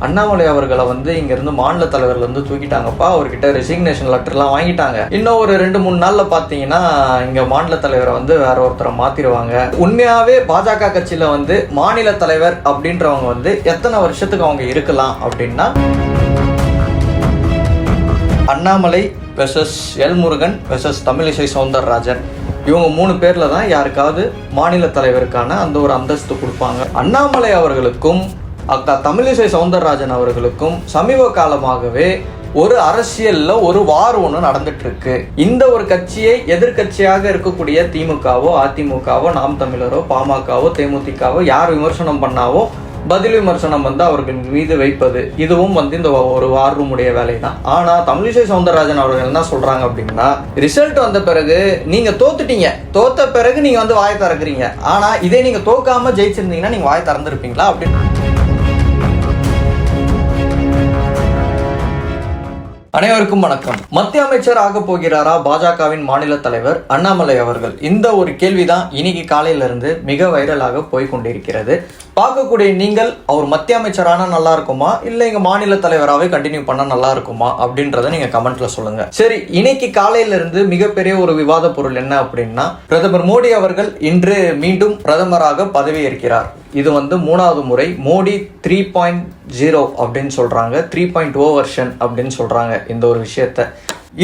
அண்ணாமலை அவர்களை வந்து இங்க இருந்து மாநில தலைவர்ல இருந்து தூக்கிட்டாங்கப்பா, அவர்கிட்ட ரெசிக்னேஷன் லெட்டர்லாம் வாங்கிட்டாங்க. இன்னும் ஒரு 2-3 நாள்ல பாத்தீங்கன்னா இங்க மாநில தலைவரை வந்து வேற ஒருத்தரை மாத்திருவாங்க. உண்மையாவே பாஜக கட்சியில வந்து மாநில தலைவர் அப்படின்றவங்க வந்து எத்தனை வருஷத்துக்கு அவங்க இருக்கலாம் அப்படின்னா, Annamalai versus L Murugan versus Tamilisai Soundararajan, இவங்க 3 பேர்ல தான் யாருக்காவது மாநில தலைவருக்கான அந்த ஒரு அந்தஸ்து கொடுப்பாங்க. அண்ணாமலை அவர்களுக்கும் அக்கா தமிழிசை சவுந்தரராஜன் அவர்களுக்கும் சமீப காலமாகவே ஒரு அரசியல்ல ஒரு வார் ஒன்று நடந்துட்டு இருக்கு. இந்த ஒரு கட்சியை எதிர்கட்சியாக இருக்கக்கூடிய திமுகவோ அதிமுகவோ நாம் தமிழரோ பாமகவோ தேமுதிகவோ யார் விமர்சனம் பண்ணாவோ பதில் விமர்சனம் வந்து அவர்கள் மீது வைப்பது, இதுவும் வந்து இந்த ஒரு வார் ரூமுடைய வேலை தான். ஆனா தமிழிசை சவுந்தரராஜன் அவர்கள் என்ன சொல்றாங்க அப்படின்னா, ரிசல்ட் வந்த பிறகு நீங்க தோத்துட்டீங்க, தோத்த பிறகு நீங்க வந்து வாயை திறக்கிறீங்க, ஆனா இதே நீங்க தோக்காம ஜெயிச்சிருந்தீங்கன்னா நீங்க வாயை திறந்திருப்பீங்களா அப்படின்னு. அனைவருக்கும் வணக்கம். மத்திய அமைச்சர் ஆக போகிறாரா பாஜகவின் மாநில தலைவர் அண்ணாமலை அவர்கள்? இந்த ஒரு கேள்விதான் இன்னைக்கு காலையில இருந்து மிக வைரலாக போய்கொண்டிருக்கிறது. பார்க்கக்கூடிய நீங்கள் அவர் மத்திய அமைச்சரானா நல்லா இருக்குமா, இல்ல இங்க மாநில தலைவராகவே கண்டினியூ பண்ணா நல்லா இருக்குமா அப்படின்றத நீங்க கமெண்ட்ல சொல்லுங்க. சரி, இன்னைக்கு காலையில இருந்து மிகப்பெரிய ஒரு விவாத பொருள் என்ன அப்படின்னா, பிரதமர் மோடி அவர்கள் இன்று மீண்டும் பிரதமராக பதவி ஏற்கிறார். இது வந்து 3வது முறை. மோடி 3.0 அப்படின்னு சொல்றாங்க, 3.0 வெர்ஷன் அப்படின்னு சொல்றாங்க இந்த ஒரு விஷயத்த.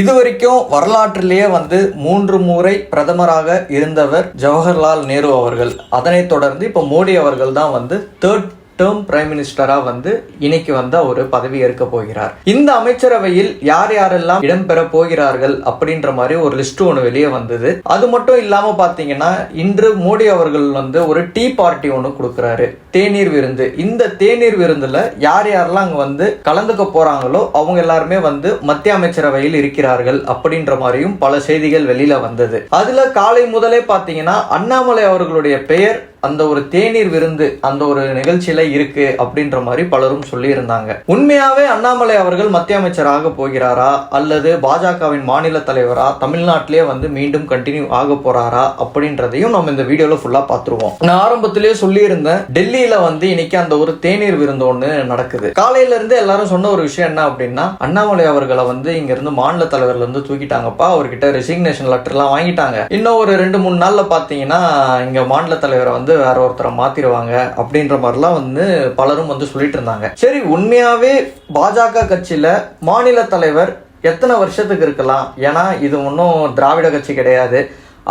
இது வரைக்கும் வரலாற்றிலேயே வந்து 3 முறை பிரதமராக இருந்தவர் ஜவஹர்லால் நேரு அவர்கள். அதனைத் தொடர்ந்து இப்போ மோடி அவர்கள் தான் வந்து 3rd டேர்ம் பிரைம் மினிஸ்டரா வந்து இன்னைக்கு வந்து ஒரு பதவி ஏற்க போகிறார். இந்த அமைச்சரவையில் யார் யாரெல்லாம் இடம்பெற போகிறார்கள் அப்படின்ற மாதிரி ஒரு லிஸ்ட் ஒன்று வெளியே வந்தது. அது மட்டும் இல்லாம பாத்தீங்கன்னா, இன்று மோடி அவர்கள் வந்து ஒரு டீ பார்ட்டி ஒன்று கொடுக்கிறாரு, தேநீர் விருந்து. இந்த தேநீர் விருந்துல யார் யாரெல்லாம் அங்க வந்து கலந்துக்க போறாங்களோ அவங்க எல்லாருமே வந்து மத்திய அமைச்சரவையில் இருக்கிறார்கள் அப்படின்ற மாதிரியும் பல செய்திகள் வெளியில வந்தது. அதுல காலை முதலே பாத்தீங்கன்னா அண்ணாமலை அவர்களுடைய பெயர் அந்த ஒரு தேநீர் விருந்து அந்த ஒரு நிகழ்ச்சியில இருக்கு அப்படின்ற மாதிரி பலரும் சொல்லி இருந்தாங்க. உண்மையாவே அண்ணாமலை அவர்கள் மத்திய அமைச்சராக போகிறாரா அல்லது பாஜகவின் மாநில தலைவரா தமிழ்நாட்டிலே வந்து மீண்டும் கண்டினியூ ஆக போறாரா அப்படின்றதையும் நம்ம இந்த வீடியோல ஃபுல்லா பாத்துருவோம். நான் ஆரம்பத்திலேயே சொல்லி இருந்தேன், டெல்லியில வந்து இன்னைக்கு அந்த ஒரு தேநீர் விருந்து ஒண்ணு நடக்குது. காலையில இருந்து எல்லாரும் சொன்ன ஒரு விஷயம் என்ன அப்படின்னா, அண்ணாமலை அவர்களை வந்து இங்க இருந்து மாநில தலைவர்ல இருந்து தூக்கிட்டாங்கப்பா, அவர்கிட்ட ரெசிக்னேஷன் லெட்டர்லாம் வாங்கிட்டாங்க. இன்னும் ஒரு 2-3 நாள்ல பாத்தீங்கன்னா இங்க மாநில தலைவரை வந்து வேற ஒருத்தரை மாத்திருவாங்க அப்படின்ற மாதிரிலாம் வந்து பலரும் வந்து சொல்லிட்டு இருந்தாங்க. சரி, உண்மையாவே பாஜக கட்சியில மாநில தலைவர் எத்தனை வருஷத்துக்கு இருக்கலாம்? ஏன்னா இது ஒன்றும் திராவிட கட்சி கிடையாது.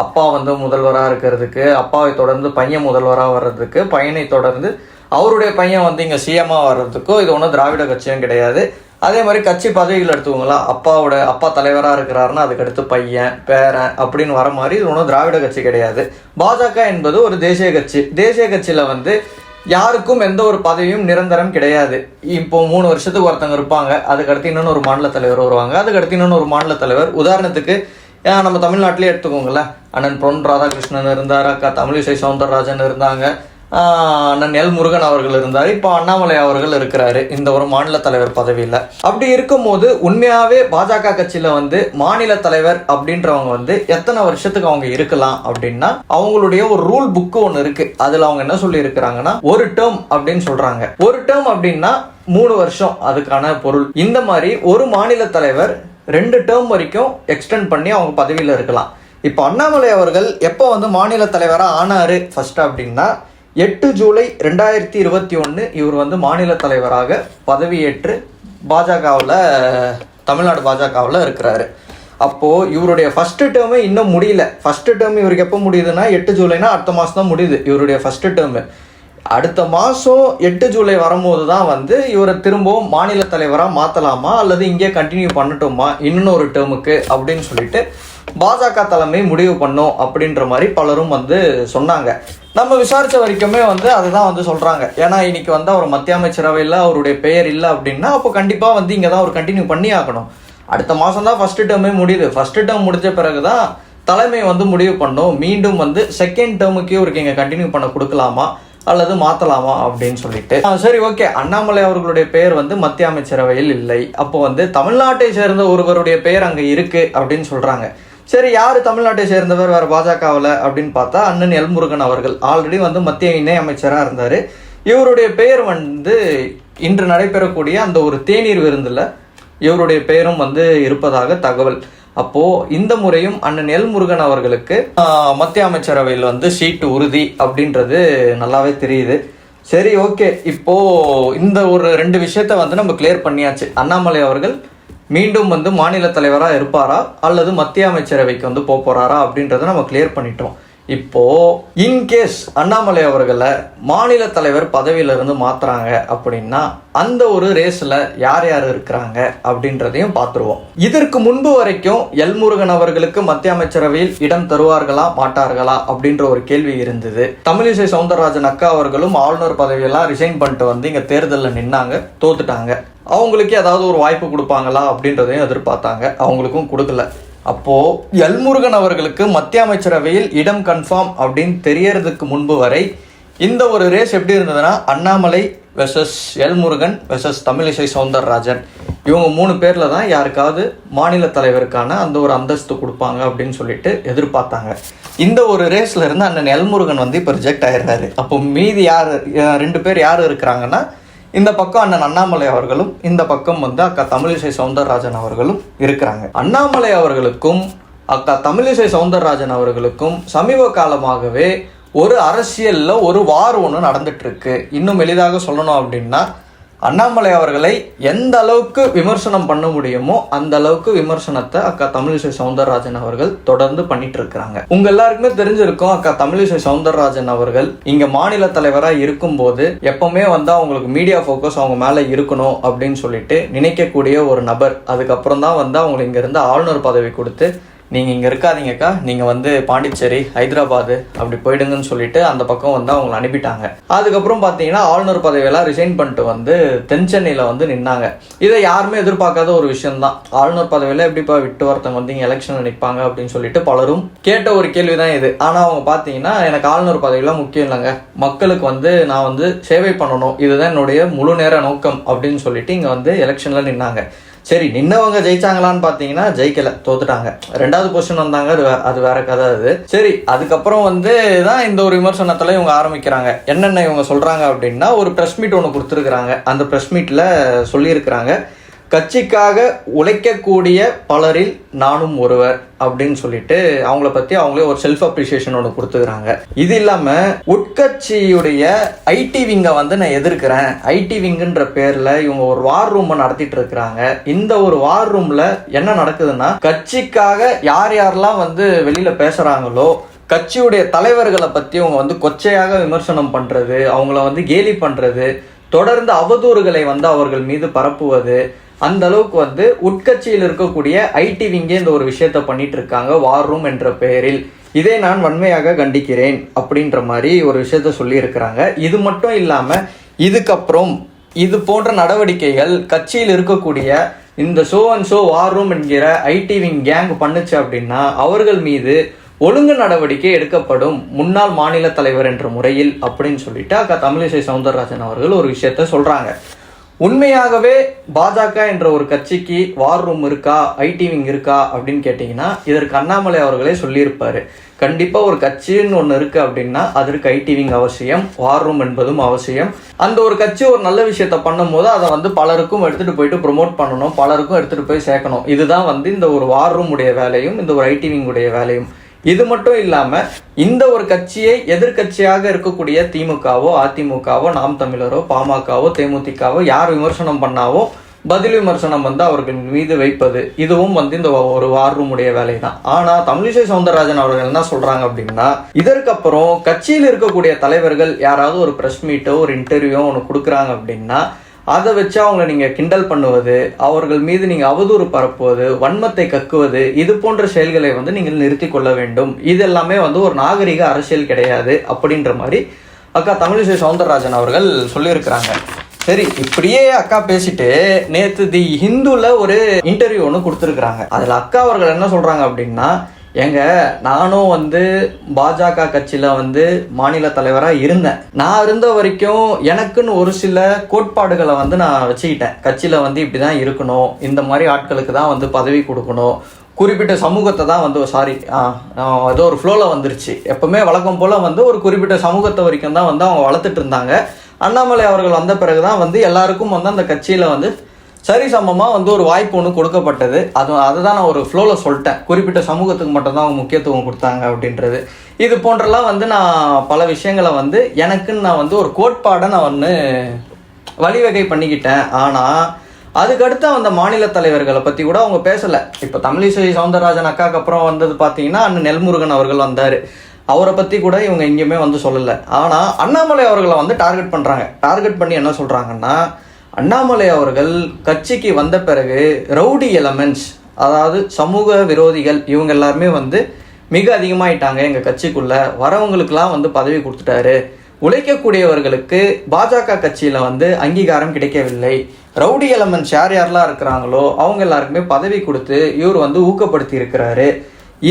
அப்பா வந்து முதல்வராக இருக்கிறதுக்கு, அப்பாவை தொடர்ந்து பையன் முதல்வராக வர்றதுக்கு, பையனை தொடர்ந்து அவருடைய பையன் வந்து இங்க சிஎம்மா வர்றதுக்கோ இது ஒன்றும் திராவிட கட்சியும் கிடையாது. அதே மாதிரி கட்சி பதவிகள் எடுத்துக்கோங்களா, அப்பா தலைவராக இருக்கிறாருன்னா அதுக்கடுத்து பையன் பேரன் அப்படின்னு வர மாதிரி இது ஒன்றும் திராவிட கட்சி கிடையாது. பாஜக என்பது ஒரு தேசிய கட்சி. தேசிய கட்சியில வந்து யாருக்கும் எந்த ஒரு பதவியும் நிரந்தரம் கிடையாது. இப்போ 3 வருஷத்துக்கு ஒருத்தங்க இருப்பாங்க, அதுக்கடுத்து இன்னொன்று ஒரு மாநில தலைவர் வருவாங்க, அதுக்கடுத்து இன்னொன்று ஒரு மாநில தலைவர். உதாரணத்துக்கு நம்ம தமிழ்நாட்டிலே எடுத்துக்கோங்களேன், அண்ணன் பொன் ராதாகிருஷ்ணன் இருந்தார், அக்கா தமிழிசை சவுந்தரராஜன் இருந்தாங்க, அண்ணன் எல் முருகன் அவர்கள் இருந்தார், இப்போ அண்ணாமலை அவர்கள் இருக்கிறாரு இந்த ஒரு மாநில தலைவர் பதவியில். அப்படி இருக்கும்போது உண்மையாவே பாஜக கட்சியில வந்து மாநில தலைவர் அப்படின்றவங்க வந்து எத்தனை வருஷத்துக்கு அவங்க இருக்கலாம் அப்படின்னா, அவங்களுடைய ஒரு ரூல் புக் ஒன்று இருக்கு. அதுல அவங்க என்ன சொல்லி இருக்கிறாங்கன்னா, ஒரு டேர்ம் அப்படின்னு சொல்றாங்க. ஒரு டேர்ம் அப்படின்னா 3 வருஷம் அதுக்கான பொருள். இந்த மாதிரி ஒரு மாநில தலைவர் 2 டேர்ம் வரைக்கும் எக்ஸ்டெண்ட் பண்ணி அவங்க பதவியில இருக்கலாம். இப்போ அண்ணாமலை அவர்கள் எப்போ வந்து மாநில தலைவராக ஆனாரு ஃபர்ஸ்ட் அப்படின்னா, 8 ஜூலை 2021 இவர் வந்து மாநில தலைவராக பதவியேற்று பாஜகவில் தமிழ்நாடு பாஜகவில் இருக்கிறாரு. அப்போது இவருடைய ஃபர்ஸ்ட் டேர்மே இன்னும் முடியல. ஃபர்ஸ்ட் டேர்ம் இவருக்கு எப்போ முடியுதுன்னா 8 ஜூலைனா அடுத்த மாதம் தான் முடியுது இவருடைய ஃபர்ஸ்ட் டேர்மு. அடுத்த மாதம் 8 ஜூலை வரும்போது தான் வந்து இவரை திரும்பவும் மாநில தலைவராக மாற்றலாமா அல்லது இங்கே கண்டினியூ பண்ணட்டுமா இன்னொரு டேர்முக்கு அப்படின்னு சொல்லிட்டு பாஜக தலைமை முடிவு பண்ணும் அப்படின்ற மாதிரி பலரும் வந்து சொன்னாங்க. நம்ம விசாரித்த வரைக்குமே வந்து அதுதான் வந்து சொல்கிறாங்க. ஏன்னா இன்னைக்கு வந்து அவர் மத்திய அமைச்சரவையில் அவருடைய பெயர் இல்லை அப்படின்னா அப்போ கண்டிப்பாக வந்து இங்கே தான் அவர் கண்டினியூ பண்ணி ஆகணும். அடுத்த மாதம் தான் ஃபர்ஸ்ட் டேர்மே முடியுது. ஃபர்ஸ்ட் டேர்ம் முடிஞ்ச பிறகு தான் தலைமை வந்து முடிவு பண்ணும் மீண்டும் வந்து செகண்ட் டேர்முக்கே இவருக்கு இங்கே கண்டினியூ பண்ண கொடுக்கலாமா அல்லது மாற்றலாமா அப்படின்னு சொல்லிட்டு. சரி, ஓகே, அண்ணாமலை அவர்களுடைய பெயர் வந்து மத்திய அமைச்சரவையில் இல்லை, அப்போ வந்து தமிழ்நாட்டை சேர்ந்த ஒருவருடைய பெயர் அங்கே இருக்கு அப்படின்னு சொல்றாங்க. சரி, யாரு தமிழ்நாட்டை சேர்ந்தவர் வேற பாஜகவில் அப்படின்னு பார்த்தா அண்ணன் எல் முருகன் அவர்கள் ஆல்ரெடி வந்து மத்திய இணை அமைச்சராக இருந்தார். இவருடைய பெயர் வந்து இன்று நடைபெறக்கூடிய அந்த ஒரு தேநீர் விருந்தில் இவருடைய பெயரும் வந்து இருப்பதாக தகவல். அப்போ இந்த முறையும் அண்ணன் எல் முருகன் அவர்களுக்கு மத்திய அமைச்சரவையில் வந்து சீட்டு உறுதி அப்படின்றது நல்லாவே தெரியுது. சரி, ஓகே, இப்போ இந்த ஒரு 2 விஷயத்த வந்து நம்ம கிளியர் பண்ணியாச்சு. அண்ணாமலை அவர்கள் மீண்டும் வந்து மாநில தலைவராக இருப்பாரா அல்லது மத்திய அமைச்சரவைக்கு வந்து போறாரா அப்படின்றத நம்ம கிளியர் பண்ணிட்டோம். இப்போ இன்கேஸ் அண்ணாமலை அவர்களை மாநில தலைவர் பதவியிலிருந்து மாத்துறாங்க அப்படின்னா அந்த ஒரு ரேஸ்ல யார் யார் இருக்கிறாங்க அப்படின்றதையும் பார்த்துருவோம். இதற்கு முன்பு வரைக்கும் எல் முருகன் அவர்களுக்கு மத்திய அமைச்சரவையில் இடம் தருவார்களா மாட்டார்களா அப்படின்ற ஒரு கேள்வி இருந்தது. தமிழிசை சவுந்தரராஜன் அக்கா அவர்களும் ஆளுநர் பதவியெல்லாம் ரிசைன் பண்ணிட்டு வந்து இங்க தேர்தலில் நின்னாங்க, தோத்துட்டாங்க. அவங்களுக்கு ஏதாவது ஒரு வாய்ப்பு கொடுப்பாங்களா அப்படின்றதையும் எதிர்பார்த்தாங்க, அவங்களுக்கும் கொடுக்கல. அப்போ எல் முருகன் அவர்களுக்கு மத்திய அமைச்சரவையில் இடம் கன்ஃபார்ம் அப்படின்னு தெரியறதுக்கு முன்பு வரை இந்த ஒரு ரேஸ் எப்படி இருந்ததுன்னா Annamalai versus L Murugan versus Tamilisai Soundararajan, இவங்க 3 பேர்ல தான் யாருக்காவது மாநில தலைவருக்கான அந்த ஒரு அந்தஸ்து கொடுப்பாங்க அப்படின்னு சொல்லிட்டு எதிர்பார்த்தாங்க. இந்த ஒரு ரேஸ்ல இருந்து அண்ணன் எல் முருகன் வந்து இப்போ ரிஜெக்ட் ஆயிடுறாரு. அப்போ மீதி 2 பேர் யார் இருக்கிறாங்கன்னா இந்த பக்கம் அண்ணன் அண்ணாமலை அவர்களும் இந்த பக்கம் வந்து அக்கா தமிழிசை சவுந்தரராஜன் அவர்களும் இருக்கிறாங்க. அண்ணாமலை அவர்களுக்கும் அக்கா தமிழிசை சவுந்தரராஜன் அவர்களுக்கும் சமீப காலமாகவே ஒரு அரசியல்ல ஒரு வார் ஒன்று நடந்துட்டு இருக்கு. இன்னும் எளிதாக சொல்லணும் அப்படின்னா அண்ணாமலை அவர்களை எந்த அளவுக்கு விமர்சனம் பண்ண முடியுமோ அந்த அளவுக்கு விமர்சனத்தை அக்கா தமிழிசை சவுந்தரராஜன் அவர்கள் தொடர்ந்து பண்ணிட்டு இருக்கிறாங்க. உங்க எல்லாருக்குமே தெரிஞ்சிருக்கும், அக்கா தமிழிசை சவுந்தரராஜன் அவர்கள் இங்க மாநில தலைவராக இருக்கும் போது எப்பவுமே வந்து அவங்களுக்கு மீடியா போக்கஸ் அவங்க மேல இருக்கணும் அப்படின்னு சொல்லிட்டு நினைக்கக்கூடிய ஒரு நபர். அதுக்கப்புறம் தான் வந்து அவங்களுக்கு இங்க இருந்து ஆளுநர் பதவி கொடுத்து நீங்கள் இங்கே இருக்காதீங்கக்கா, நீங்கள் வந்து பாண்டிச்சேரி ஹைதராபாத் அப்படி போயிடுங்கன்னு சொல்லிட்டு அந்த பக்கம் வந்து அவங்களை அனுப்பிட்டாங்க. அதுக்கப்புறம் பார்த்தீங்கன்னா ஆளுநர் பதவியெல்லாம் ரிசைன் பண்ணிட்டு வந்து தென் சென்னையில் வந்து நின்னாங்க. இதை யாருமே எதிர்பார்க்காத ஒரு விஷயம்தான். ஆளுநர் பதவியில் எப்படிப்பா விட்டு ஒருத்தவங்க வந்து இங்கே எலெக்ஷன் நிற்பாங்க அப்படின்னு சொல்லிட்டு பலரும் கேட்ட ஒரு கேள்வி தான் இது. ஆனால் அவங்க பார்த்தீங்கன்னா எனக்கு ஆளுநர் பதவியெல்லாம் முக்கியம் இல்லைங்க, மக்களுக்கு வந்து நான் வந்து சேவை பண்ணணும், இதுதான் என்னுடைய முழு நேர நோக்கம் அப்படின்னு சொல்லிட்டு இங்கே வந்து எலெக்ஷனில் நின்னாங்க. சரி, நின்னவங்க ஜெயிச்சாங்களான்னு பார்த்தீங்கன்னா ஜெயிக்கல, தோத்துட்டாங்க. 2வது பொசிஷன் வந்தாங்க, அது வேற கதை. அது சரி. அதுக்கப்புறம் வந்து தான் இந்த ஒரு விமர்சனத்துல இவங்க ஆரம்பிக்கிறாங்க. என்னென்ன இவங்க சொல்றாங்க அப்படின்னா ஒரு ப்ரெஸ் மீட் ஒன்று கொடுத்துருக்குறாங்க. அந்த ப்ரெஸ் மீட்ல சொல்லியிருக்கிறாங்க, கட்சிக்காக உழைக்கக்கூடிய பலரில் நானும் ஒருவர் அப்படின்னு சொல்லிட்டு அவங்கள பத்தி அவங்களே ஒரு செல்ஃப் அப்ரிசியேஷன் ஒன்று கொடுத்துக்கிறாங்க. இது இல்லாம உட்கட்சியுடைய ஐடி விங்கை வந்து நான் எதிர்க்கிறேன், ஐடி விங்குன்ற பேர்ல இவங்க ஒரு வார் ரூம் நடத்திட்டு இருக்கிறாங்க. இந்த ஒரு வார் ரூம்ல என்ன நடக்குதுன்னா கட்சிக்காக யார் யாரெல்லாம் வந்து வெளியில பேசுறாங்களோ கட்சியுடைய தலைவர்களை பத்தி அவங்க வந்து கொச்சையாக விமர்சனம் பண்றது, அவங்கள வந்து கேலி பண்றது, தொடர்ந்து அவதூறுகளை வந்து அவர்கள் மீது பரப்புவது, அந்த அளவுக்கு வந்து உட்கட்சியில் இருக்கக்கூடிய ஐடி விங்கே இந்த ஒரு விஷயத்த பண்ணிட்டு இருக்காங்க வார் ரூம் என்ற பெயரில். இதை நான் வன்மையாக கண்டிக்கிறேன் அப்படின்ற மாதிரி ஒரு விஷயத்த சொல்லி இருக்கிறாங்க. இது மட்டும் இல்லாம இதுக்கப்புறம் இது போன்ற நடவடிக்கைகள் கட்சியில் இருக்கக்கூடிய இந்த show and show war room என்கிற ஐடி விங் கேங் பண்ணுச்சு அப்படின்னா அவர்கள் மீது ஒழுங்கு நடவடிக்கை எடுக்கப்படும் முன்னாள் மாநில தலைவர் என்ற முறையில் அப்படின்னு சொல்லிட்டு அக்கா தமிழிசை சவுந்தரராஜன் அவர்கள் ஒரு விஷயத்த சொல்றாங்க. உண்மையாகவே பாஜக என்ற ஒரு கட்சிக்கு வார் ரூம் இருக்கா, ஐடி விங் இருக்கா அப்படின்னு கேட்டீங்கன்னா இதற்கு அண்ணாமலை அவர்களே சொல்லியிருப்பாரு. கண்டிப்பா ஒரு கட்சின்னு ஒன்று இருக்கு அப்படின்னா அதற்கு ஐடி விங் அவசியம், வார் ரூம் என்பதும் அவசியம். அந்த ஒரு கட்சி ஒரு நல்ல விஷயத்த பண்ணும் போது அதை வந்து பலருக்கும் எடுத்துட்டு போயிட்டு ப்ரொமோட் பண்ணணும், பலருக்கும் எடுத்துட்டு போய் சேர்க்கணும். இதுதான் வந்து இந்த ஒரு வார் ரூம் உடைய வேலையும் இந்த ஒரு ஐடி விங் உடைய வேலையும். இது மட்டும் இல்லாம இந்த ஒரு கட்சியை எதிர்கட்சியாக இருக்கக்கூடிய திமுகவோ அதிமுகவோ நாம் தமிழரோ பாமகவோ தேமுதிகவோ யார் விமர்சனம் பண்ணாவோ பதில் விமர்சனம் வந்து அவர்கள் மீது வைப்பது, இதுவும் வந்து இந்த ஒரு வார் ரூம் உடைய வேலை தான். ஆனா தமிழிசை சவுந்தரராஜன் அவர்கள் என்ன சொல்றாங்க அப்படின்னா இதற்கப்புறம் கட்சியில் இருக்கக்கூடிய தலைவர்கள் யாராவது ஒரு பிரஸ் மீட்டோ ஒரு இன்டர்வியூ ஒன்று கொடுக்குறாங்க அப்படின்னா அதை வச்சு அவங்களை நீங்க கிண்டல் பண்ணுவது, அவர்கள் மீது நீங்க அவதூறு பரப்புவது, வன்மத்தை கக்குவது, இது போன்ற செயல்களை வந்து நீங்கள் நிறுத்தி கொள்ள வேண்டும். இது எல்லாமே வந்து ஒரு நாகரிக அரசியல் கிடையாது அப்படின்ற மாதிரி அக்கா தமிழிசை சவுந்தரராஜன் அவர்கள் சொல்லியிருக்கிறாங்க. சரி, இப்படியே அக்கா பேசிட்டு நேத்து தி ஹிந்துல ஒரு இன்டர்வியூ ஒன்று கொடுத்துருக்குறாங்க. அதுல அக்கா அவர்கள் என்ன சொல்றாங்க அப்படின்னா, ஏங்க நானும் வந்து பாஜக கட்சியில வந்து மாநில தலைவராக இருந்தேன். நான் இருந்த வரைக்கும் எனக்குன்னு ஒரு சில கோட்பாடுகளை வந்து நான் வச்சுக்கிட்டேன். கட்சியில வந்து இப்படிதான் இருக்கணும், இந்த மாதிரி ஆட்களுக்கு தான் வந்து பதவி கொடுக்கணும், குறிப்பிட்ட சமூகத்தை தான் வந்து ஏதோ ஒரு ஃப்ளோவில் வந்துருச்சு. எப்பவுமே வழக்கம் போல் வந்து ஒரு குறிப்பிட்ட சமூகத்தை வரைக்கும் தான் வந்து அவங்க வளர்த்துட்டு இருந்தாங்க. அண்ணாமலை அவர்கள் வந்த பிறகு தான் வந்து எல்லாருக்கும் வந்து அந்த கட்சியில் வந்து சரிசமமாக வந்து ஒரு வாய்ப்பு ஒன்று கொடுக்கப்பட்டது. அதை தான் நான் ஒரு ஃப்ளோவில் சொல்லிட்டேன். குறிப்பிட்ட சமூகத்துக்கு மட்டும்தான் அவங்க முக்கியத்துவம் கொடுத்தாங்க அப்படின்றது. இது போன்றெல்லாம் வந்து நான் பல விஷயங்களை வந்து எனக்குன்னு நான் வந்து ஒரு கோட்பாடை நான் வந்து வழிவகை பண்ணிக்கிட்டேன். ஆனால் அதுக்கடுத்து அந்த மாநில தலைவர்களை பற்றி கூட அவங்க பேசலை. இப்போ தமிழிசை சவுந்தரராஜன் அக்காக்கு அப்புறம் வந்தது பார்த்தீங்கன்னா அண்ணன் நெல்முருகன் அவர்கள் வந்தார். அவரை பற்றி கூட இவங்க எங்கேயுமே வந்து சொல்லலை. ஆனால் அண்ணாமலை அவர்களை வந்து டார்கெட் பண்ணுறாங்க. டார்கெட் பண்ணி என்ன சொல்கிறாங்கன்னா, அண்ணாமலை அவர்கள் கட்சிக்கு வந்த பிறகு ரவுடி எலமெண்ட்ஸ், அதாவது சமூக விரோதிகள், இவங்க எல்லாருமே வந்து மிக அதிகமாயிட்டாங்க எங்கள் கட்சிக்குள்ளே. வரவங்களுக்கெல்லாம் வந்து பதவி கொடுத்துட்டாரு. உழைக்கக்கூடியவர்களுக்கு பாஜக கட்சியில் வந்து அங்கீகாரம் கிடைக்கவில்லை. ரவுடி எலமெண்ட்ஸ் யாரெல்லாம் இருக்கிறாங்களோ அவங்க எல்லாருக்குமே பதவி கொடுத்து இவர் வந்து ஊக்கப்படுத்தி இருக்கிறாரு.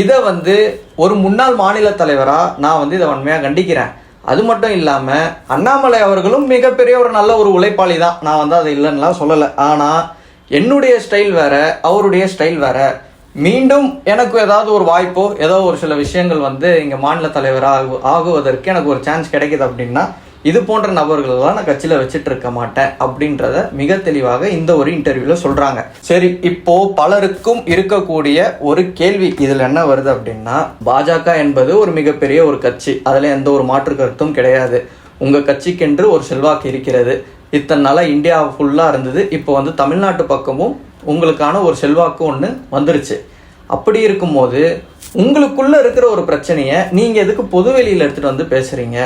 இதை வந்து ஒரு முன்னாள் மாநில தலைவராக நான் வந்து இதை வன்மையாக கண்டிக்கிறேன். அது மட்டும் இல்லாமல் அண்ணாமலை அவர்களும் மிகப்பெரிய ஒரு நல்ல ஒரு உழைப்பாளி தான். நான் வந்து அதை இல்லைன்னுலாம் சொல்லலை. ஆனால் என்னுடைய ஸ்டைல் வேற, அவருடைய ஸ்டைல் வேற. மீண்டும் எனக்கு ஏதாவது ஒரு வாய்ப்போ ஏதோ ஒரு சில விஷயங்கள் வந்து இங்கே மாநில தலைவராக ஆகுவதற்கு எனக்கு ஒரு சான்ஸ் கிடைக்குது அப்படின்னா இது போன்ற நபர்களெல்லாம் நான் கட்சியில் வச்சுட்டு இருக்க மாட்டேன் அப்படின்றத மிக தெளிவாக இந்த ஒரு இன்டர்வியூவில் சொல்கிறாங்க. சரி, இப்போ பலருக்கும் இருக்கக்கூடிய ஒரு கேள்வி இதில் என்ன வருது அப்படின்னா, பாஜக என்பது ஒரு மிகப்பெரிய ஒரு கட்சி, அதில் எந்த ஒரு மாற்று கருத்தும் கிடையாது. உங்கள் கட்சிக்கென்று ஒரு செல்வாக்கு இருக்கிறது. இத்தனை நாளாக இந்தியா ஃபுல்லாக இருந்தது. இப்போ வந்து தமிழ்நாட்டு பக்கமும் உங்களுக்கான ஒரு செல்வாக்கு ஒன்று வந்துருச்சு. அப்படி இருக்கும்போது உங்களுக்குள்ளே இருக்கிற ஒரு பிரச்சனையை நீங்கள் எதுக்கு பொதுவெளியில் எடுத்துகிட்டு வந்து பேசுகிறீங்க?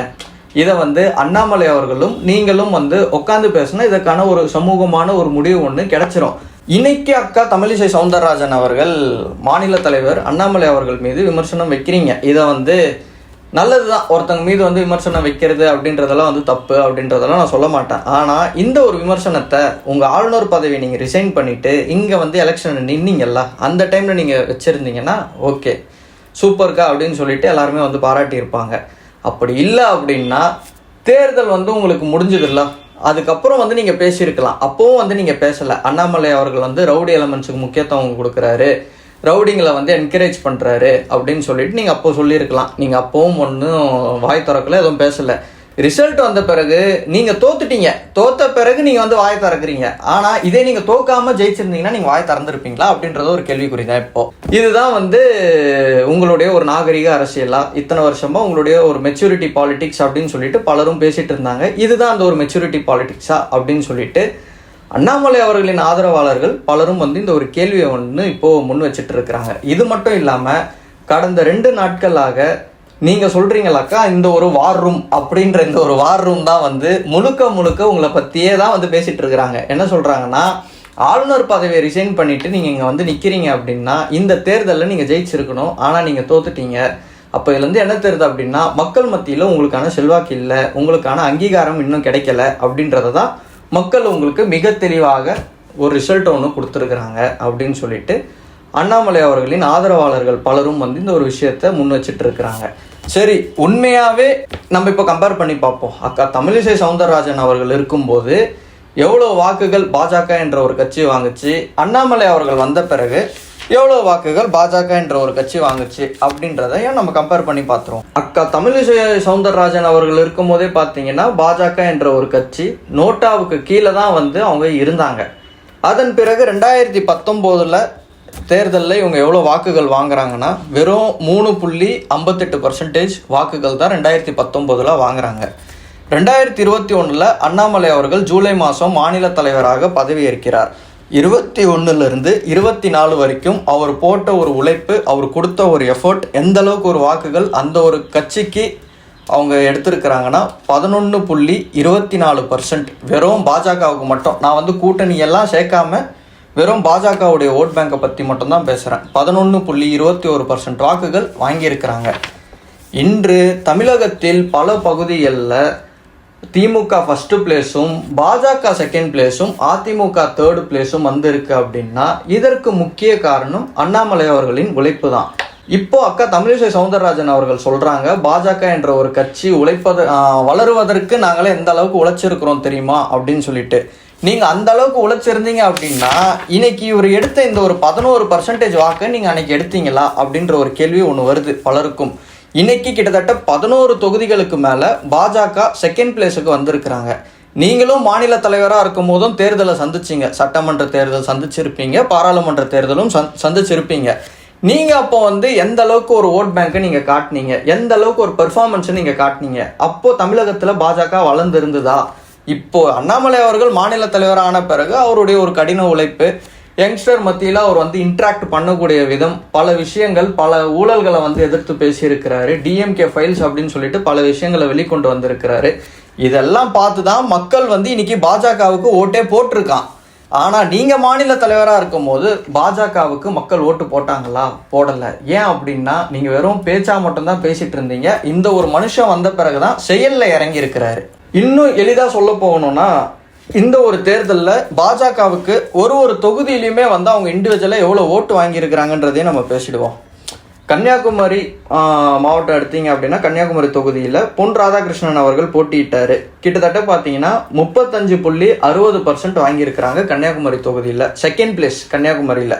இதை வந்து அண்ணாமலை அவர்களும் நீங்களும் வந்து உட்காந்து பேசினா இதற்கான ஒரு சமூகமான ஒரு முடிவு ஒன்று கிடைச்சிரும். இன்னைக்கு அக்கா தமிழிசை சவுந்தரராஜன் அவர்கள் மாநில தலைவர் அண்ணாமலை அவர்கள் மீது விமர்சனம் வைக்கிறீங்க. இதை வந்து நல்லது தான். ஒருத்தங்க மீது வந்து விமர்சனம் வைக்கிறது அப்படின்றதெல்லாம் வந்து தப்பு அப்படின்றதெல்லாம் நான் சொல்ல மாட்டேன். ஆனால் இந்த ஒரு விமர்சனத்தை உங்கள் ஆளுநர் பதவியை நீங்கள் ரிசைன் பண்ணிவிட்டு இங்கே வந்து எலெக்ஷன் நின்னீங்கல்ல, அந்த டைமில் நீங்கள் வச்சுருந்தீங்கன்னா ஓகே சூப்பர்க்கா அப்படின்னு சொல்லிட்டு எல்லாருமே வந்து பாராட்டியிருப்பாங்க. அப்படி இல்லை அப்படின்னா தேர்தல் வந்து உங்களுக்கு முடிஞ்சதில்ல, அதுக்கப்புறம் வந்து நீங்கள் பேசியிருக்கலாம். அப்போவும் வந்து நீங்கள் பேசலை. அண்ணாமலை அவர்கள் வந்து ரவுடி எலமெண்ட்ஸுக்கு முக்கியத்துவம் கொடுக்குறாரு, ரவுடிங்களை வந்து என்கரேஜ் பண்ணுறாரு அப்படின்னு சொல்லிட்டு நீங்கள் அப்போ சொல்லியிருக்கலாம். நீங்கள் அப்போவும் ஒன்றும் வாய் திறக்கல, எதுவும் பேசலை. ரிசல்ட் வந்த பிறகு நீங்கள் தோத்துட்டீங்க. தோத்த பிறகு நீங்கள் வந்து வாய் திறக்கிறீங்க. ஆனால் இதே நீங்கள் தோக்காமல் ஜெயிச்சிருந்தீங்கன்னா நீங்கள் வாய் திறந்துருப்பீங்களா அப்படின்றத ஒரு கேள்விக்குறி தான். இப்போ இதுதான் வந்து உங்களுடைய ஒரு நாகரிக அரசியலா, இத்தனை வருஷமாக உங்களுடைய ஒரு மெச்சூரிட்டி பாலிடிக்ஸ் அப்படின்னு சொல்லிட்டு பலரும் பேசிகிட்டு இருந்தாங்க. இதுதான் அந்த ஒரு மெச்சூரிட்டி பாலிடிக்ஸா அப்படின்னு சொல்லிட்டு அண்ணாமலை அவர்களின் ஆதரவாளர்கள் பலரும் வந்து இந்த ஒரு கேள்வியை வந்து இப்போது முன் வச்சுட்டு இருக்கிறாங்க. இது மட்டும் இல்லாமல் கடந்த 2 நாட்களாக நீங்கள் சொல்கிறீங்களாக்கா இந்த ஒரு வார் ரூம் அப்படின்ற இந்த ஒரு வார் ரூம் தான் வந்து முழுக்க உங்களை பற்றியே தான் வந்து பேசிகிட்டு இருக்கிறாங்க. என்ன சொல்கிறாங்கன்னா, ஆளுநர் பதவியை ரிசைன் பண்ணிவிட்டு நீங்கள் இங்கே வந்து நிற்கிறீங்க அப்படின்னா இந்த தேர்தலில் நீங்கள் ஜெயிச்சிருக்கணும், ஆனால் நீங்கள் தோத்துட்டீங்க. அப்போ இதுலேருந்து என்ன தெரியுது அப்படின்னா மக்கள் மத்தியில் உங்களுக்கான செல்வாக்கு இல்லை, உங்களுக்கான அங்கீகாரம் இன்னும் கிடைக்கல அப்படின்றத தான் மக்கள் உங்களுக்கு மிக தெளிவாக ஒரு ரிசல்ட் ஒன்று கொடுத்துருக்குறாங்க அப்படின்னு சொல்லிட்டு அண்ணாமலை அவர்களின் ஆதரவாளர்கள் பலரும் வந்து இந்த ஒரு விஷயத்த முன் வச்சுட்டு இருக்கிறாங்க. சரி, உண்மையாகவே நம்ம இப்போ கம்பேர் பண்ணி பார்ப்போம். அக்கா தமிழிசை சவுந்தரராஜன் அவர்கள் இருக்கும்போது எவ்வளோ வாக்குகள் பாஜக என்ற ஒரு கட்சி வாங்குச்சு, அண்ணாமலை அவர்கள் வந்த பிறகு எவ்வளோ வாக்குகள் பாஜக என்ற ஒரு கட்சி வாங்குச்சு அப்படின்றதையும் நம்ம கம்பேர் பண்ணி பார்த்துருவோம். அக்கா தமிழிசை சவுந்தரராஜன் அவர்கள் இருக்கும் போதே பார்த்தீங்கன்னா பாஜக என்ற ஒரு கட்சி நோட்டாவுக்கு கீழே தான் வந்து அவங்க இருந்தாங்க. அதன் பிறகு 2019 தேர்தலில் இவங்க எவ்வளோ வாக்குகள் வாங்குறாங்கன்னா வெறும் 3.58% வாக்குகள் தான் 2019 வாங்குறாங்க. 2021 அண்ணாமலை அவர்கள் ஜூலை மாதம் மாநில தலைவராக பதவியேற்கிறார். 21 24 வரைக்கும் அவர் போட்ட ஒரு உழைப்பு, அவர் கொடுத்த ஒரு எஃபர்ட், எந்த அளவுக்கு ஒரு வாக்குகள் அந்த ஒரு கட்சிக்கு அவங்க எடுத்திருக்கிறாங்கன்னா 11.24%. வெறும் பாஜகவுக்கு மட்டும், நான் வந்து கூட்டணி எல்லாம் சேர்க்காம வெறும் பாஜகவுடைய ஓட் பேங்கை பற்றி மட்டும்தான் பேசுகிறேன். 11.21% வாக்குகள் வாங்கியிருக்கிறாங்க. இன்று தமிழகத்தில் பல பகுதிகளில் திமுக ஃபஸ்ட்டு பிளேஸும் பாஜக செகண்ட் பிளேஸும் அதிமுக தேர்டு பிளேஸும் வந்திருக்கு அப்படின்னா இதற்கு முக்கிய காரணம் அண்ணாமலை அவர்களின் உழைப்பு தான். இப்போ அக்கா தமிழிசை சவுந்தரராஜன் அவர்கள் சொல்கிறாங்க, பாஜக என்ற ஒரு கட்சி வளருவதற்கு நாங்களே எந்த அளவுக்கு உழைச்சிருக்கிறோம் தெரியுமா அப்படின்னு சொல்லிட்டு. நீங்கள் அந்த அளவுக்கு உழைச்சிருந்தீங்க அப்படின்னா இன்னைக்கு இவர் எடுத்த இந்த ஒரு 11% வாக்கு நீங்கள் அன்னைக்கு எடுத்தீங்களா அப்படின்ற ஒரு கேள்வி ஒன்று வருது பலருக்கும். இன்னைக்கு கிட்டத்தட்ட 11 தொகுதிகளுக்கு மேலே பாஜக செகண்ட் பிளேஸுக்கு வந்திருக்கிறாங்க. நீங்களும் மாநில தலைவராக இருக்கும் போதும் தேர்தலை சந்திச்சிங்க, சட்டமன்ற தேர்தல் சந்திச்சிருப்பீங்க, பாராளுமன்ற தேர்தலும் சந்திச்சிருப்பீங்க. நீங்கள் அப்போ எந்த அளவுக்கு ஒரு ஓட் பேங்கை நீங்கள் காட்டினீங்க, எந்த அளவுக்கு ஒரு பெர்ஃபார்மன்ஸை நீங்கள் காட்டினீங்க, அப்போது தமிழகத்தில் பாஜக வளர்ந்துருந்ததா? இப்போ அண்ணாமலை அவர்கள் மாநில தலைவரான பிறகு அவருடைய ஒரு கடின உழைப்பு, யங்ஸ்டர் மத்தியில் அவர் இன்ட்ராக்ட் பண்ணக்கூடிய விதம், பல விஷயங்கள், பல ஊழல்களை எதிர்த்து பேசியிருக்கிறாரு. டிஎம்கே ஃபைல்ஸ் அப்படின்னு சொல்லிட்டு பல விஷயங்களை வெளிக்கொண்டு வந்திருக்கிறாரு. இதெல்லாம் பார்த்து தான் மக்கள் இன்னைக்கு பாஜகவுக்கு ஓட்டே போட்டிருக்கான். ஆனால் நீங்கள் மாநில தலைவராக இருக்கும் போது பாஜகவுக்கு மக்கள் ஓட்டு போட்டாங்களா? போடலை. ஏன் அப்படின்னா நீங்கள் வெறும் பேச்சா மட்டும்தான் பேசிட்டு இருந்தீங்க. இந்த ஒரு மனுஷன் வந்த பிறகுதான் செயலில் இறங்கி இருக்கிறாரு. இன்னும் எளிதாக சொல்ல போகணும்னா, இந்த ஒரு தேர்தலில் பாஜகவுக்கு ஒரு தொகுதியிலையுமே அவங்க இண்டிவிஜுவலாக எவ்வளோ ஓட்டு வாங்கியிருக்கிறாங்கன்றதையும் நம்ம பேசிடுவோம். கன்னியாகுமரி மாவட்டம் எடுத்தீங்க அப்படின்னா, கன்னியாகுமரி தொகுதியில் பொன் ராதாகிருஷ்ணன் அவர்கள் போட்டியிட்டார். கிட்டத்தட்ட பார்த்தீங்கன்னா 35.60% வாங்கியிருக்கிறாங்க கன்னியாகுமரி தொகுதியில், செகண்ட் பிளேஸ் கன்னியாகுமரியில்.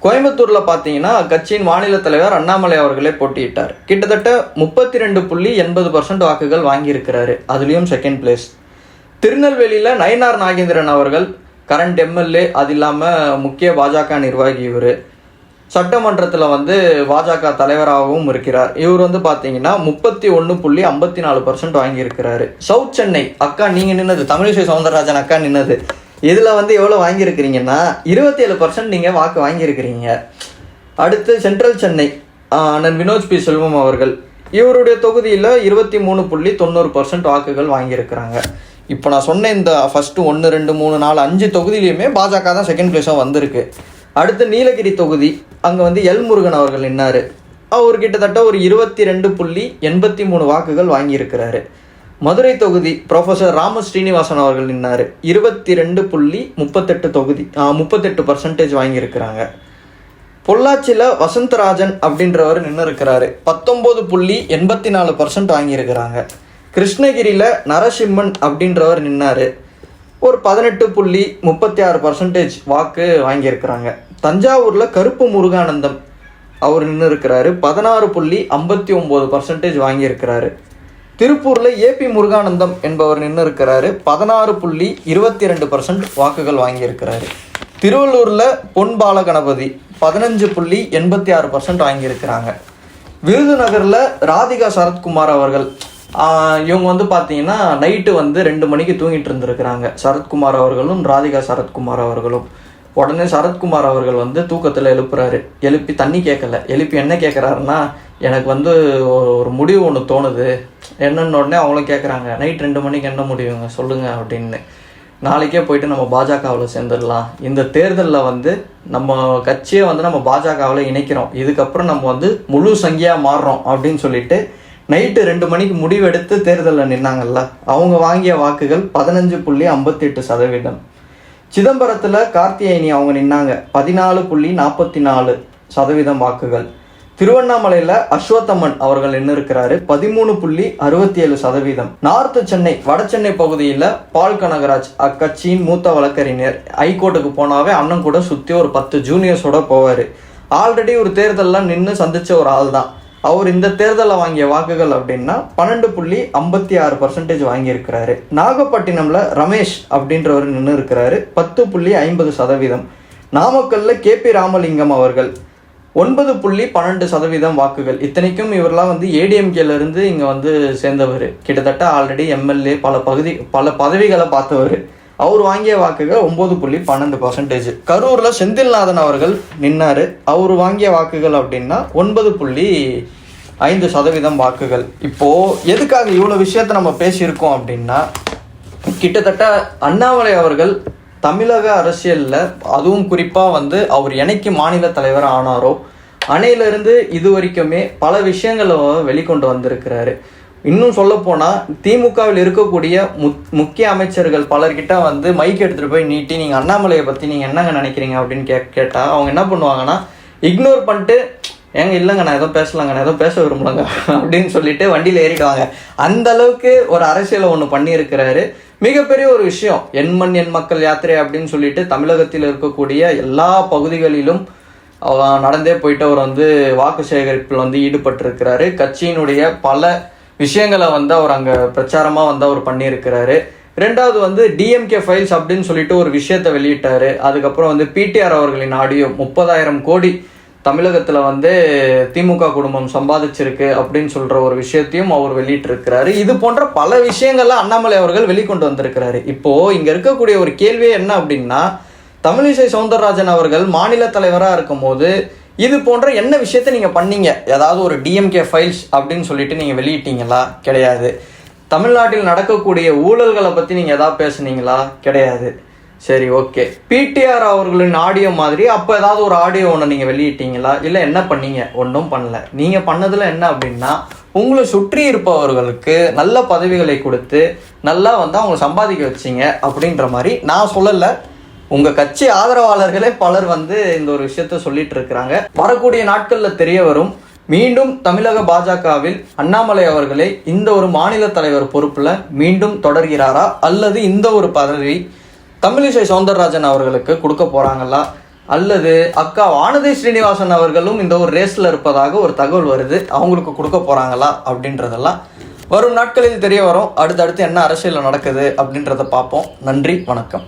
கோயம்புத்தூரில் பார்த்தீங்கன்னா கட்சியின் மாநில தலைவர் அண்ணாமலை அவர்களே போட்டியிட்டார். கிட்டத்தட்ட 32.80% வாக்குகள் வாங்கியிருக்கிறாரு, அதுலேயும் செகண்ட் பிளேஸ். திருநெல்வேலியில் நயினார் நாகேந்திரன் அவர்கள் கரண்ட் எம்எல்ஏ, அது இல்லாமல் முக்கிய பாஜக நிர்வாகி. இவர் சட்டமன்றத்தில் பாஜக தலைவராகவும் இருக்கிறார். இவர் பார்த்தீங்கன்னா 31.54% வாங்கியிருக்கிறாரு. சவுத் சென்னை அக்கா நீங்கள் நின்னது, தமிழிசை சவுந்தரராஜன் அக்கா நின்னது, இதில் எவ்வளோ வாங்கியிருக்கிறீங்கன்னா 27% நீங்கள் வாக்கு வாங்கியிருக்கிறீங்க. அடுத்து சென்ட்ரல் சென்னை அண்ணன் வினோத் பி செல்வம் அவர்கள், இவருடைய தொகுதியில் 23.90% வாக்குகள் வாங்கியிருக்கிறாங்க. இப்போ நான் சொன்ன இந்த ஃபஸ்ட்டு 1, 2, 3, 4, 5 தொகுதியிலையுமே பாஜக தான் செகண்ட் பிளேஸாக வந்திருக்கு. அடுத்து நீலகிரி தொகுதி, அங்கே எல் முருகன் அவர்கள் நின்னார். அவர் கிட்டத்தட்ட ஒரு 22.83 வாக்குகள் வாங்கியிருக்கிறாரு. மதுரை தொகுதி ப்ரொஃபஸர் ராம ஸ்ரீனிவாசன் அவர்கள் நின்னார். 38% வாங்கியிருக்கிறாங்க. பொள்ளாச்சியில் வசந்தராஜன் அப்படின்றவர் நின்று இருக்கிறாரு, 19.84% வாங்கியிருக்கிறாங்க. கிருஷ்ணகிரியில் நரசிம்மன் அப்படின்றவர் நின்னார், ஒரு 18.36% வாக்கு வாங்கியிருக்கிறாங்க. தஞ்சாவூரில் கருப்பு முருகானந்தம் அவர் நின்று இருக்கிறாரு, 16.59% வாங்கியிருக்கிறாரு. திருப்பூரில் ஏபி முருகானந்தம் என்பவர் நின்று இருக்கிறாரு, 16.22% வாக்குகள் வாங்கியிருக்கிறாரு. திருவள்ளூரில் பொன் பாலகணபதி 15.86% வாங்கியிருக்கிறாங்க. விருதுநகரில் ராதிகா சரத்குமார் அவர்கள், இவங்க பார்த்தீங்கன்னா நைட்டு 2 மணிக்கு தூங்கிட்டு இருந்திருக்கிறாங்க, சரத்குமார் அவர்களும் ராதிகா சரத்குமார் அவர்களும். உடனே சரத்குமார் அவர்கள் தூக்கத்தில் எழுப்புறாரு. எழுப்பி தண்ணி கேட்கல, எழுப்பி என்ன கேட்குறாருன்னா, எனக்கு ஒரு முடிவு ஒன்று தோணுது. என்னன்னு உடனே அவங்களும் கேட்குறாங்க, நைட் 2 மணிக்கு என்ன முடிவுங்க சொல்லுங்கள் அப்படின்னு. நாளைக்கே போயிட்டு நம்ம பாஜகவில் சேர்ந்துடலாம், இந்த தேர்தலில் நம்ம கட்சியை நம்ம பாஜகவில் இணைக்கிறோம், இதுக்கப்புறம் நம்ம முழு சங்கியாக மாறுறோம் அப்படின்னு சொல்லிட்டு நைட்டு 2 மணிக்கு முடிவெடுத்து தேர்தலில் நின்னாங்கல்ல, அவங்க வாங்கிய வாக்குகள் 15.58%. சிதம்பரத்தில் கார்த்தியேயனி அவங்க நின்னாங்க, 14.44% வாக்குகள். திருவண்ணாமலையில் அஸ்வத்தம்மன் அவர்கள் நின்று இருக்கிறாரு, 13.67%. நார்த்து சென்னை வட சென்னை பகுதியில் பால் கனகராஜ் அக்கட்சியின் மூத்த வழக்கறிஞர், ஹைகோர்ட்டுக்கு போனாவே அண்ணன் கூட சுற்றி ஒரு 10 ஜூனியர்ஸோட போவார். ஆல்ரெடி ஒரு தேர்தலில் நின்று சந்தித்த ஒரு ஆள் தான் அவர். இந்த தேர்தலில் வாங்கிய வாக்குகள் அப்படின்னா 12.56% வாங்கியிருக்கிறாரு. நாகப்பட்டினம்ல ரமேஷ் அப்படின்றவர் நின்று இருக்கிறாரு, 10.50%. நாமக்கல்ல கேபி ராமலிங்கம் அவர்கள் 9.12% வாக்குகள். இத்தனைக்கும் இவரெல்லாம் ஏடிஎம்கேல இருந்து இங்கே சேர்ந்தவர், கிட்டத்தட்ட ஆல்ரெடி எம்எல்ஏ, பல பதவிகளை பார்த்தவர். அவர் வாங்கிய வாக்குகள் 9.12%. கரூரில் செந்தில்நாதன் அவர்கள் நின்னார், அவர் வாங்கிய வாக்குகள் அப்படின்னா 9.5% வாக்குகள். இப்போது எதுக்காக இவ்வளோ விஷயத்த நம்ம பேசியிருக்கோம் அப்படின்னா, கிட்டத்தட்ட அண்ணாமலை அவர்கள் தமிழக அரசியலில், அதுவும் குறிப்பாக அவர் என்னைக்கு மாநில தலைவர் ஆனாரோ அணையிலிருந்து இது வரைக்குமே பல விஷயங்களை வெளிக்கொண்டு வந்திருக்கிறாரு. இன்னும் சொல்லப்போனால் திமுகவில் இருக்கக்கூடிய முக்கிய அமைச்சர்கள் பலர்கிட்ட மைக் எடுத்துகிட்டு போய் நீட்டி, நீங்கள் அண்ணாமலையை பற்றி நீங்கள் என்னங்க நினைக்கிறீங்க அப்படின்னு கேட்டால் அவங்க என்ன பண்ணுவாங்கன்னா, இக்னோர் பண்ணிட்டு ஏங்க இல்லைங்க நான் எதுவும் பேசலாங்க, நான் எதுவும் பேச விரும்பலங்க அப்படின்னு சொல்லிட்டு வண்டியில் ஏறிடுவாங்க. அந்த அளவுக்கு ஒரு அரசியலை ஒன்று பண்ணியிருக்கிறாரு. மிகப்பெரிய ஒரு விஷயம். என் மண் என் மக்கள் யாத்திரை அப்படின்னு சொல்லிட்டு தமிழகத்தில் இருக்கக்கூடிய எல்லா பகுதிகளிலும் நடந்தே போயிட்டு அவர் வாக்கு சேகரிப்பில் ஈடுபட்டிருக்கிறாரு. கட்சியினுடைய பல விஷயங்களை அவர் அங்கே பிரச்சாரமாக அவர் பண்ணியிருக்கிறாரு. ரெண்டாவது டிஎம்கே ஃபைல்ஸ் அப்படின்னு சொல்லிட்டு ஒரு விஷயத்தை வெளியிட்டாரு. அதுக்கப்புறம் பிடிஆர் அவர்களின் ஆடியோ 30,000 கோடி தமிழகத்தில் திமுக குடும்பம் சம்பாதிச்சிருக்கு அப்படின்னு சொல்ற ஒரு விஷயத்தையும் அவர் வெளியிட்டிருக்கிறாரு. இது போன்ற பல விஷயங்கள்ல அண்ணாமலை அவர்கள் வெளிக்கொண்டு வந்திருக்கிறாரு. இப்போ இங்க இருக்கக்கூடிய ஒரு கேள்வியே என்ன அப்படின்னா, தமிழிசை சவுந்தரராஜன் அவர்கள் மாநில தலைவராக இருக்கும் போது இது போன்ற என்ன விஷயத்த நீங்க பண்ணீங்க? ஏதாவது ஒரு டிஎம்கே ஃபைல்ஸ் அப்படின்னு சொல்லிட்டு நீங்க வெளியிட்டீங்களா? கிடையாது. தமிழ்நாட்டில் நடக்கக்கூடிய ஊழல்களை பத்தி நீங்க ஏதாவது பேசுனீங்களா? கிடையாது. சரி, ஓகே. பிடிஆர் அவர்களின் ஆடியோ மாதிரி அப்போ ஏதாவது ஒரு ஆடியோ ஒன்று நீங்கள் வெளியிட்டீங்களா? இல்லை என்ன பண்ணீங்க? ஒன்றும் பண்ணல. நீங்கள் பண்ணதில் என்ன அப்படின்னா, உங்களை சுற்றி இருப்பவர்களுக்கு நல்ல பதவிகளை கொடுத்து நல்லா அவங்களை சம்பாதிக்க வச்சிங்க அப்படின்ற மாதிரி நான் சொல்லலை. உங்கள் கட்சி ஆதரவாளர்களே பலர் இந்த ஒரு விஷயத்த சொல்லிட்டு இருக்கிறாங்க. வரக்கூடிய நாட்களில் தெரிய வரும். மீண்டும் தமிழக பாஜகவில் அண்ணாமலை அவர்களே இந்த ஒரு மாநில தலைவர் பொறுப்பில் மீண்டும் தொடர்கிறாரா, அல்லது இந்த ஒரு பதவி தமிழிசை சவுந்தரராஜன் அவர்களுக்கு கொடுக்க போறாங்களா, அல்லது அக்கா வானதி ஸ்ரீனிவாசன் அவர்களும் இந்த ஒரு ரேஸ்ல இருப்பதாக ஒரு தகவல் வருது, அவங்களுக்கு கொடுக்க போறாங்களா அப்படின்றதெல்லாம் வரும் நாட்களில் தெரிய வரும். அடுத்தடுத்து என்ன அரசியல் நடக்குது அப்படின்றத பார்ப்போம். நன்றி, வணக்கம்.